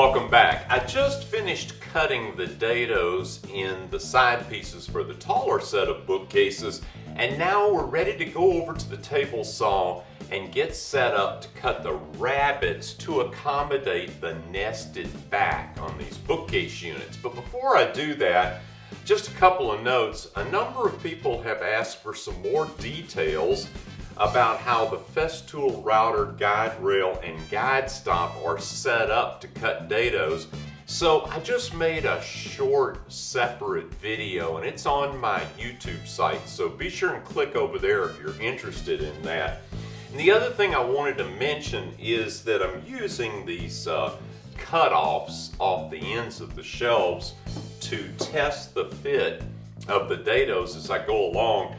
Welcome back. I just finished cutting the dados in the side pieces for the taller set of bookcases, and now we're ready to go over to the table saw and get set up to cut the rabbets to accommodate the nested back on these bookcase units. But before I do that, just a couple of notes. A number of people have asked for some more details about how the Festool router guide rail and guide stop are set up to cut dados. So I just made a short separate video and it's on my YouTube site, so be sure and click over there if you're interested in that. And the other thing I wanted to mention is that I'm using these cut-offs off the ends of the shelves to test the fit of the dados as I go along.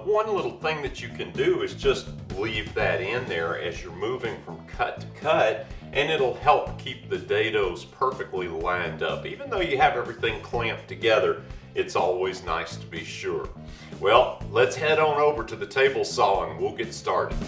One little thing that you can do is just leave that in there as you're moving from cut to cut, and it'll help keep the dados perfectly lined up. Even though you have everything clamped together, it's always nice to be sure. Well, let's head on over to the table saw and we'll get started.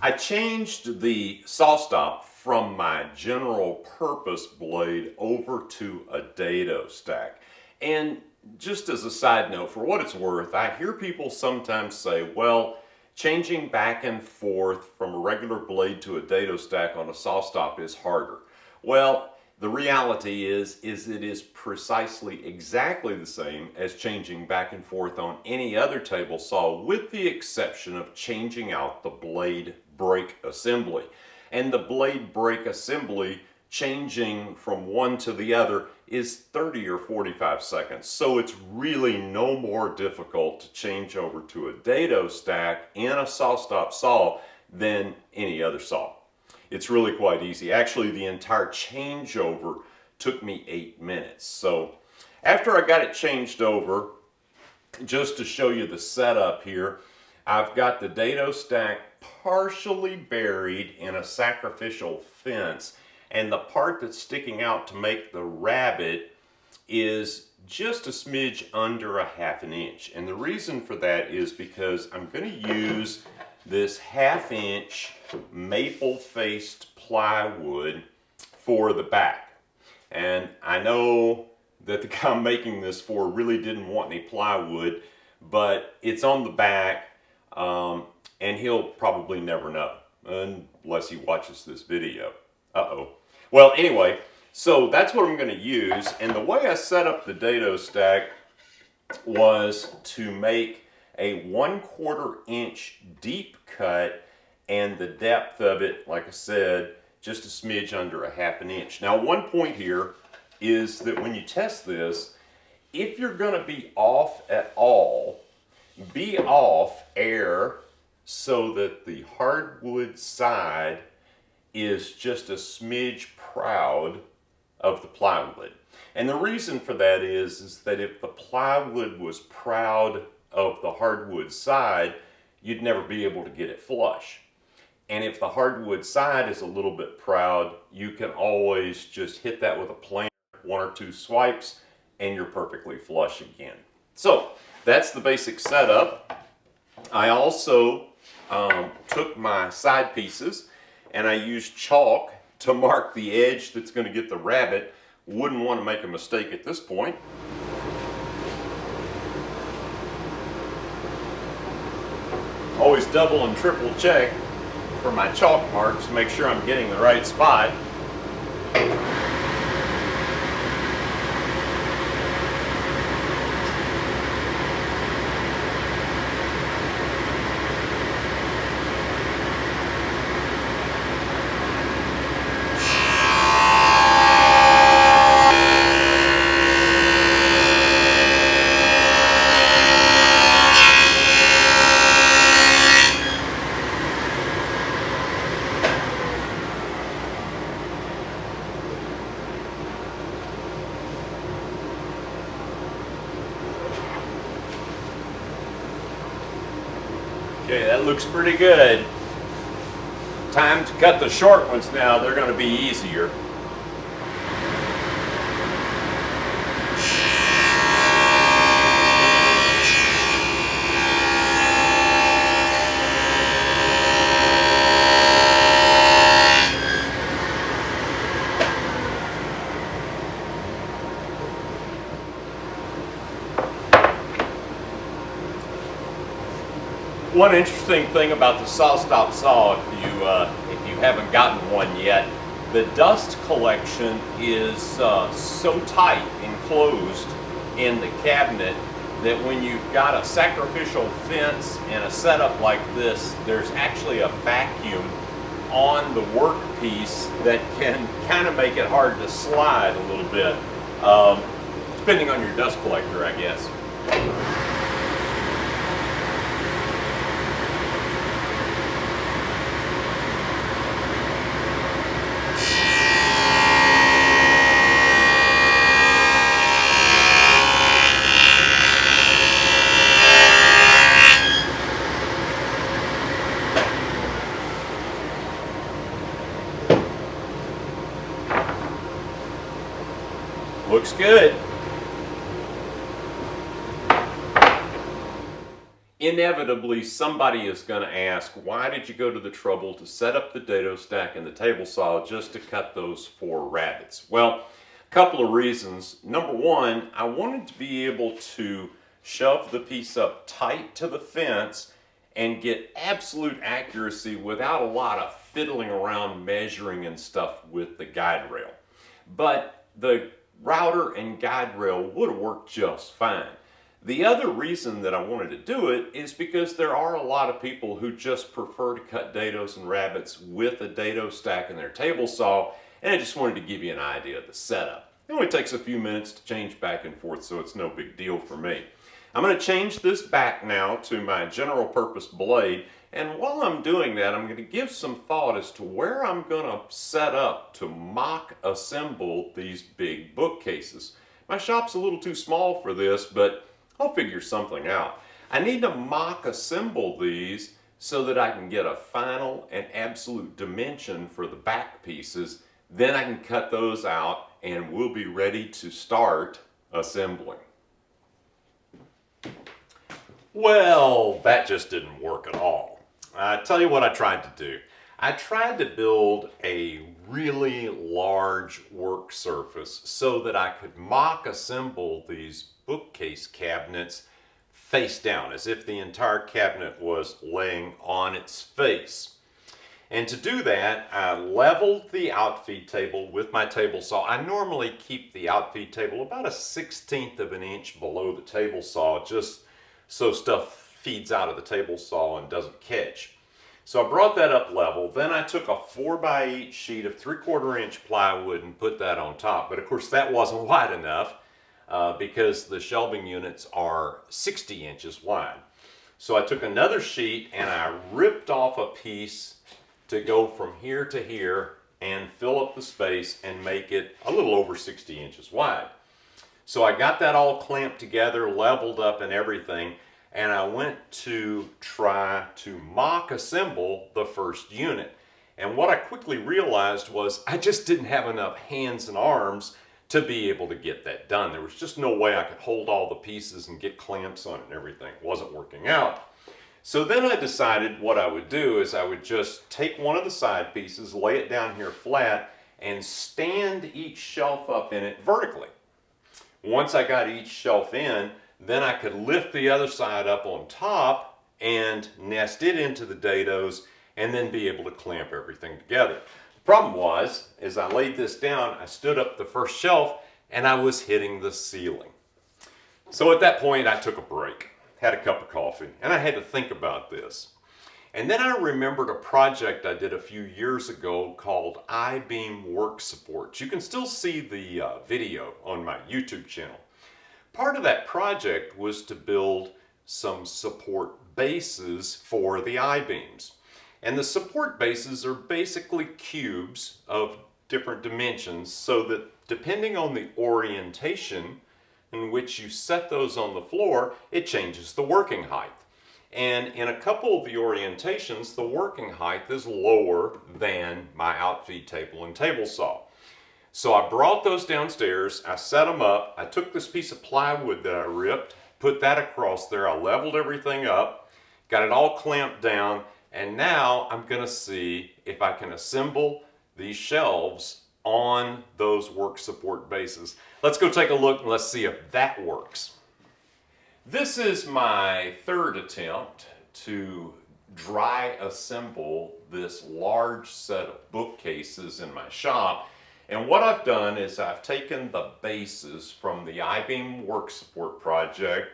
I changed the saw stop from my general purpose blade over to a dado stack. And just as a side note, for what it's worth, I hear people sometimes say, well, changing back and forth from a regular blade to a dado stack on a saw stop is harder. Well, the reality is it is precisely exactly the same as changing back and forth on any other table saw, with the exception of changing out the blade brake assembly. And the blade brake assembly, changing from one to the other, is 30 or 45 seconds. So it's really no more difficult to change over to a dado stack in a saw stop saw than any other saw. It's really quite easy. Actually, the entire changeover took me 8 minutes. So after I got it changed over, just to show you the setup here, I've got the dado stack partially buried in a sacrificial fence, and the part that's sticking out to make the rabbit is just a smidge under a ½ inch. And the reason for that is because I'm going to use this ½ inch maple faced plywood for the back. And I know that the guy I'm making this for really didn't want any plywood, but it's on the back, and he'll probably never know unless he watches this video. Well, anyway, so that's what I'm going to use. And the way I set up the dado stack was to make a 1/4 inch deep cut, and the depth of it, like I said, just a smidge under a ½ inch. Now, one point here is that when you test this, if you're going to be off at all, be off air so that the hardwood side is just a smidge proud of the plywood. And the reason for that is that if the plywood was proud of the hardwood side, you'd never be able to get it flush. And if the hardwood side is a little bit proud, you can always just hit that with a planer, 1 or 2 swipes, and you're perfectly flush again. So that's the basic setup. I also took my side pieces and I used chalk to mark the edge that's going to get the rabbit. Wouldn't want to make a mistake at this point. Always double and triple check for my chalk marks to make sure I'm getting the right spot. Okay, that looks pretty good. Time to cut the short ones now. They're going to be easier. One interesting thing about the SawStop saw, if you haven't gotten one yet, the dust collection is so tight enclosed in the cabinet that when you've got a sacrificial fence and a setup like this, there's actually a vacuum on the workpiece that can kind of make it hard to slide a little bit, depending on your dust collector, I guess. Looks good. Inevitably, somebody is going to ask, why did you go to the trouble to set up the dado stack and the table saw just to cut those 4 rabbets? Well, a couple of reasons. Number one, I wanted to be able to shove the piece up tight to the fence and get absolute accuracy without a lot of fiddling around measuring and stuff with the guide rail. But the router and guide rail would have worked just fine. The other reason that I wanted to do it is because there are a lot of people who just prefer to cut dados and rabbets with a dado stack in their table saw, and I just wanted to give you an idea of the setup. It only takes a few minutes to change back and forth, so it's no big deal for me. I'm going to change this back now to my general purpose blade, and while I'm doing that, I'm going to give some thought as to where I'm going to set up to mock assemble these big bookcases. My shop's a little too small for this, but I'll figure something out. I need to mock assemble these so that I can get a final and absolute dimension for the back pieces. Then I can cut those out and we'll be ready to start assembling. Well, that just didn't work at all. I tell you what I tried to do. I tried to build a really large work surface so that I could mock assemble these bookcase cabinets face down, as if the entire cabinet was laying on its face. And to do that, I leveled the outfeed table with my table saw. I normally keep the outfeed table about a 1/16 of an inch below the table saw, just so stuff feeds out of the table saw and doesn't catch. So I brought that up level. Then I took a 4x8 sheet of 3/4 inch plywood and put that on top. But of course that wasn't wide enough because the shelving units are 60 inches wide. So I took another sheet and I ripped off a piece to go from here to here and fill up the space and make it a little over 60 inches wide. So I got that all clamped together, leveled up and everything, and I went to try to mock assemble the first unit. And what I quickly realized was I just didn't have enough hands and arms to be able to get that done. There was just no way I could hold all the pieces and get clamps on it and everything. It wasn't working out. So then I decided what I would do is I would just take one of the side pieces, lay it down here flat, and stand each shelf up in it vertically. Once I got each shelf in, then I could lift the other side up on top and nest it into the dados and then be able to clamp everything together. The problem was, as I laid this down, I stood up the first shelf and I was hitting the ceiling. So at that point I took a break, had a cup of coffee, and I had to think about this. And then I remembered a project I did a few years ago called I-beam work supports. You can still see the video on my YouTube channel. Part of that project was to build some support bases for the I-beams. And the support bases are basically cubes of different dimensions so that depending on the orientation in which you set those on the floor, it changes the working height. And in a couple of the orientations, the working height is lower than my outfeed table and table saw. So I brought those downstairs, I set them up, I took this piece of plywood that I ripped, put that across there, I leveled everything up, got it all clamped down, and now I'm going to see if I can assemble these shelves on those work support bases. Let's go take a look and let's see if that works. This is my third attempt to dry assemble this large set of bookcases in my shop. And what I've done is I've taken the bases from the I-beam work support project.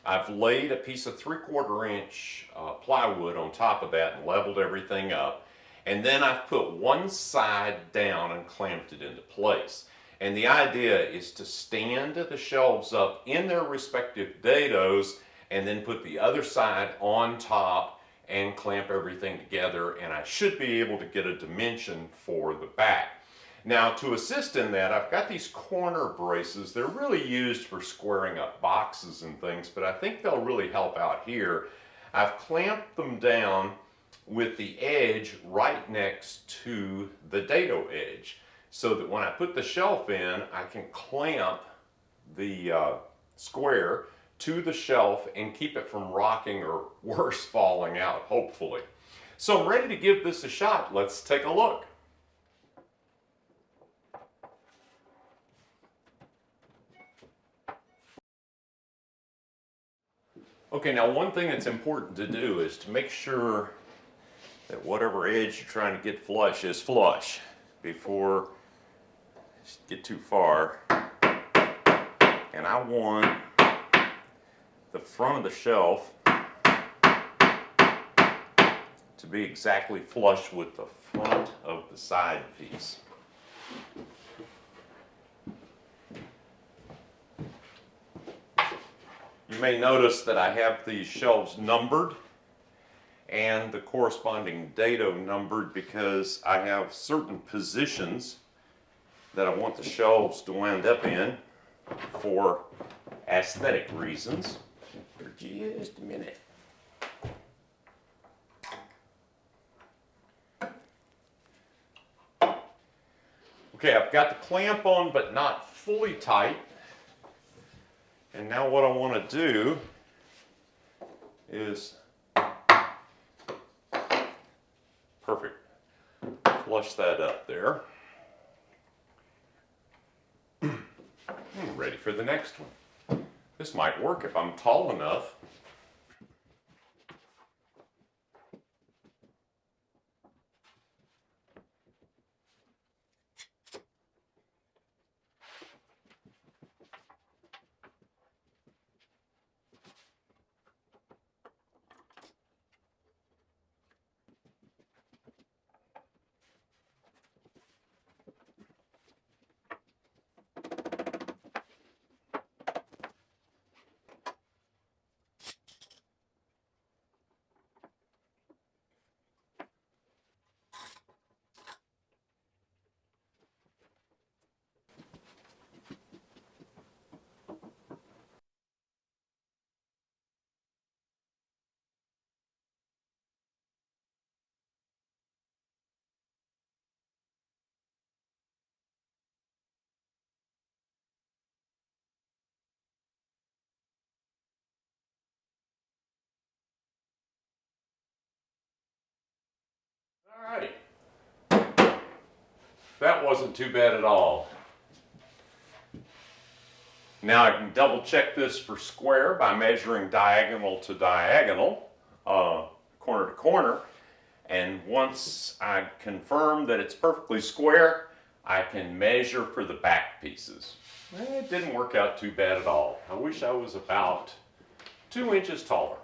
I've laid a piece of 3/4 inch plywood on top of that and leveled everything up. And then I've put one side down and clamped it into place. And the idea is to stand the shelves up in their respective dados and then put the other side on top and clamp everything together, and I should be able to get a dimension for the back. Now, to assist in that, I've got these corner braces. They're really used for squaring up boxes and things, but I think they'll really help out here. I've clamped them down with the edge right next to the dado edge, so that when I put the shelf in, I can clamp the square to the shelf and keep it from rocking or worse, falling out, hopefully. So I'm ready to give this a shot. Let's take a look. Okay, now one thing that's important to do is to make sure that whatever edge you're trying to get flush is flush before you get too far. And I want the front of the shelf to be exactly flush with the front of the side piece. You may notice that I have these shelves numbered and the corresponding dado numbered because I have certain positions that I want the shelves to wind up in for aesthetic reasons. For just a minute. Okay, I've got the clamp on but not fully tight. And now what I want to do is perfect. Flush that up there. I'm ready for the next one. This might work if I'm tall enough. Alrighty. That wasn't too bad at all. Now I can double check this for square by measuring diagonal to diagonal, corner to corner. And once I confirm that it's perfectly square, I can measure for the back pieces. It didn't work out too bad at all. I wish I was about 2 inches taller.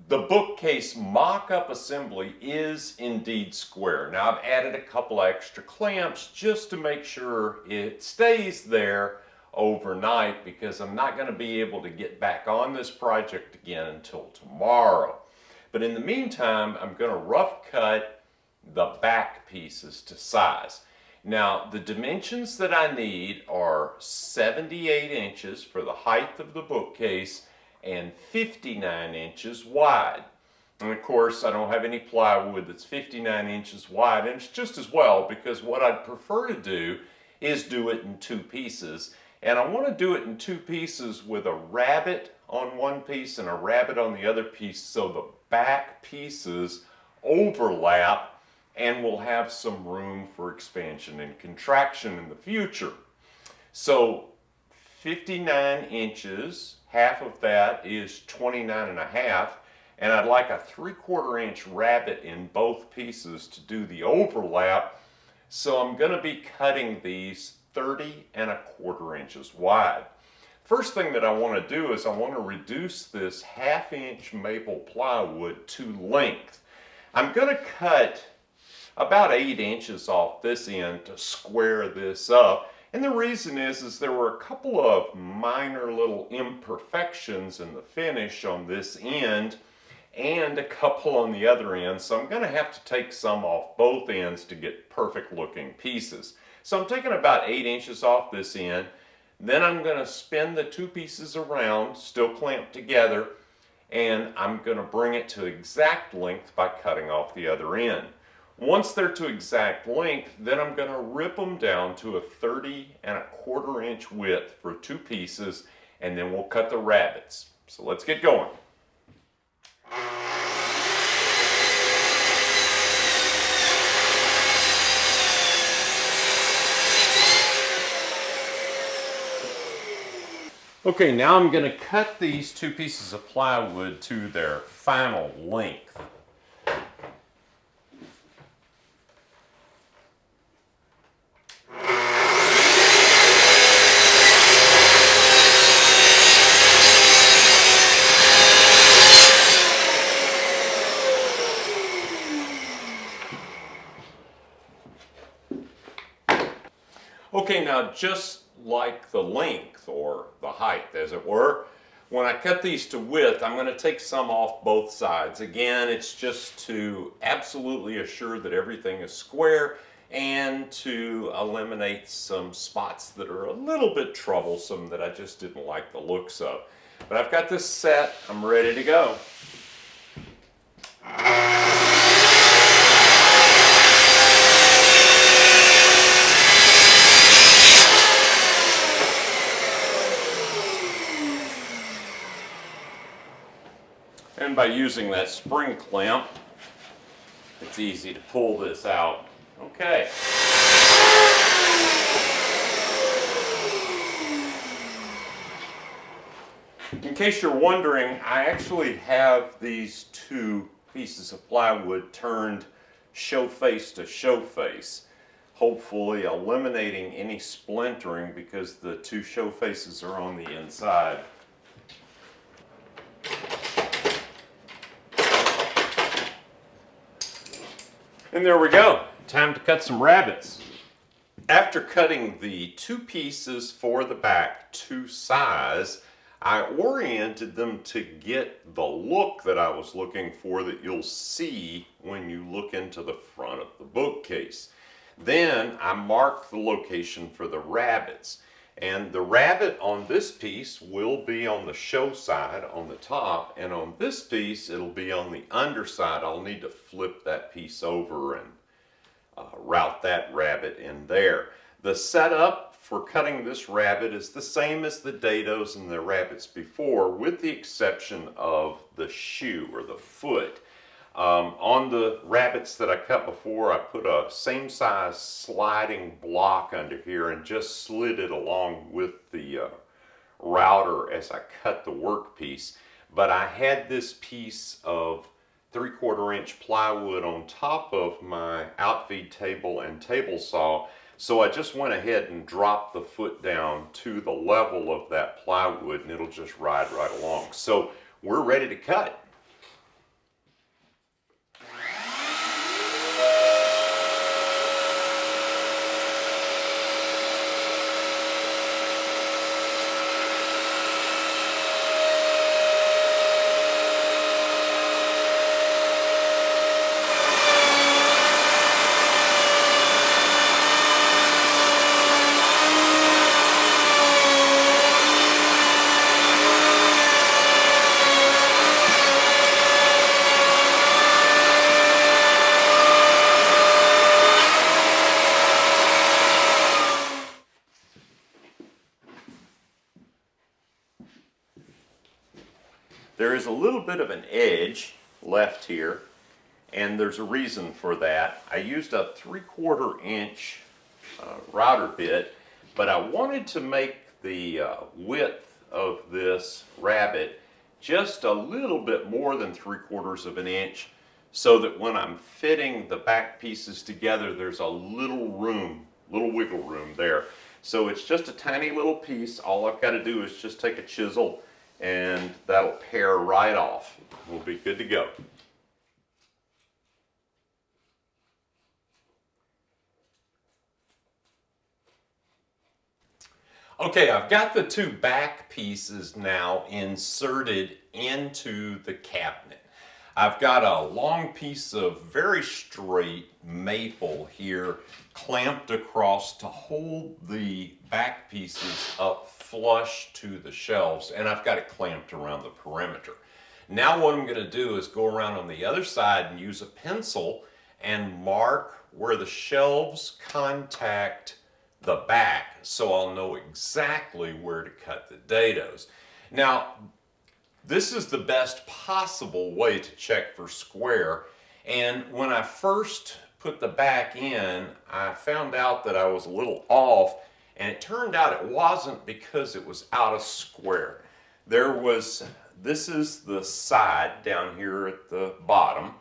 The bookcase mock-up assembly is indeed square. Now I've added a couple extra clamps just to make sure it stays there overnight, because I'm not going to be able to get back on this project again until tomorrow. But in the meantime, I'm going to rough cut the back pieces to size. Now the dimensions that I need are 78 inches for the height of the bookcase and 59 inches wide. And of course, I don't have any plywood that's 59 inches wide, and it's just as well, because what I'd prefer to do is do it in two pieces. And I want to do it in two pieces with a rabbet on one piece and a rabbet on the other piece, so the back pieces overlap and we'll have some room for expansion and contraction in the future. So 59 inches, half of that is 29 and a half, and I'd like a 3/4 inch rabbet in both pieces to do the overlap. So I'm going to be cutting these 30 1/4 inches wide. First thing that I want to do is I want to reduce this 1/2 inch maple plywood to length. I'm going to cut about 8 inches off this end to square this up. And the reason is there were a couple of minor little imperfections in the finish on this end and a couple on the other end. So I'm going to have to take some off both ends to get perfect looking pieces. So I'm taking about 8 inches off this end. Then I'm going to spin the two pieces around, still clamped together, and I'm going to bring it to exact length by cutting off the other end. Once they're to exact length, then I'm going to rip them down to a 30 1/4 inch width for two pieces, and then we'll cut the rabbets. So let's get going. Okay, now I'm going to cut these two pieces of plywood to their final length. Okay, now just like the length, or the height as it were, when I cut these to width, I'm going to take some off both sides. Again, it's just to absolutely assure that everything is square and to eliminate some spots that are a little bit troublesome that I just didn't like the looks of. But I've got this set, I'm ready to go. And by using that spring clamp, it's easy to pull this out. Okay. In case you're wondering, I actually have these two pieces of plywood turned show face to show face, hopefully eliminating any splintering because the two show faces are on the inside. And there we go. Time to cut some rabbets. After cutting the two pieces for the back to size, I oriented them to get the look that I was looking for that you'll see when you look into the front of the bookcase. Then I marked the location for the rabbets. And the rabbet on this piece will be on the show side on the top, and on this piece it'll be on the underside. I'll need to flip that piece over and route that rabbet in there. The setup for cutting this rabbet is the same as the Dados and the rabbets before, with the exception of the shoe or the foot. On the rabbets that I cut before, I put a same size sliding block under here and just slid it along with the router as I cut the workpiece. But I had this piece of 3/4 inch plywood on top of my outfeed table and table saw, so I just went ahead and dropped the foot down to the level of that plywood and it'll just ride right along. So we're ready to cut. there is a little bit of an edge left here, and there's a reason for that. I used a 3/4 inch router bit, but I wanted to make the width of this rabbet just a little bit more than 3/4 of an inch, so that when I'm fitting the back pieces together, there's a little room, little wiggle room there. So it's just a tiny little piece. All I've got to do is just take a chisel and that'll pare right off. We'll be good to go. Okay, I've got the two back pieces now inserted into the cabinet. I've got a long piece of very straight maple here clamped across to hold the back pieces up flush to the shelves, and I've got it clamped around the perimeter. Now what I'm going to do is go around on the other side and use a pencil and mark where the shelves contact the back, so I'll know exactly where to cut the dados. Now, this is the best possible way to check for square, and when I first put the back in, I found out that I was a little off, and it turned out it wasn't because it was out of square. This is the side down here at the bottom,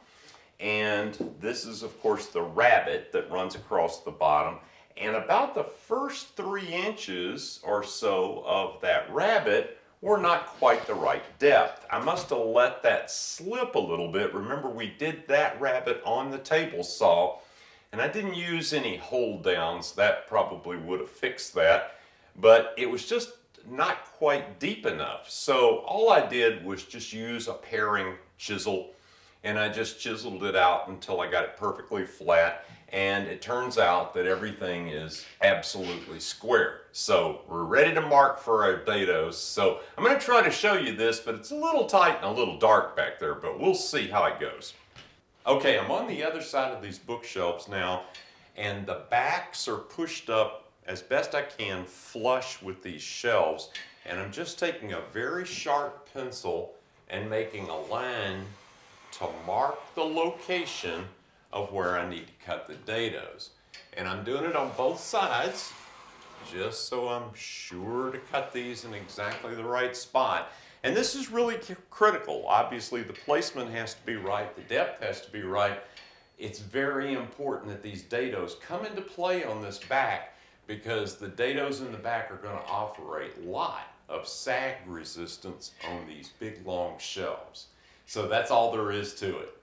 and this is of course the rabbet that runs across the bottom, and about the first 3 inches or so of that rabbet were not quite the right depth. I must have let that slip a little bit. Remember, we did that rabbet on the table saw, and I didn't use any hold downs. That probably would have fixed that, but it was just not quite deep enough. So all I did was just use a paring chisel, and I just chiseled it out until I got it perfectly flat, and it turns out that everything is absolutely square. So we're ready to mark for our dados. So I'm going to try to show you this, but it's a little tight and a little dark back there, but we'll see how it goes. Okay, I'm on the other side of these bookshelves now, and the backs are pushed up as best I can flush with these shelves, and I'm just taking a very sharp pencil and making a line to mark the location of where I need to cut the dados. And I'm doing it on both sides just so I'm sure to cut these in exactly the right spot. And this is really critical. Obviously the placement has to be right, the depth has to be right. It's very important that these dados come into play on this back, because the dados in the back are going to offer a lot of sag resistance on these big long shelves. So that's all there is to it.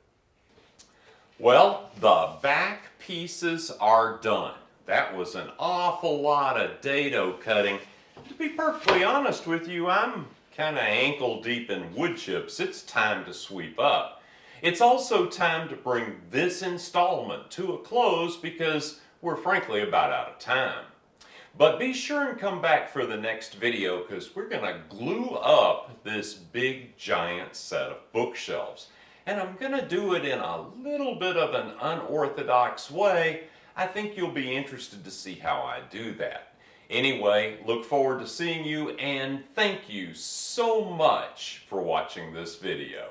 Well, the back pieces are done. That was an awful lot of dado cutting. To be perfectly honest with you, I'm kind of ankle deep in wood chips. It's time to sweep up. It's also time to bring this installment to a close because we're frankly about out of time. But be sure and come back for the next video, because we're going to glue up this big giant set of bookshelves. And I'm going to do it in a little bit of an unorthodox way. I think you'll be interested to see how I do that. Anyway, look forward to seeing you, and thank you so much for watching this video.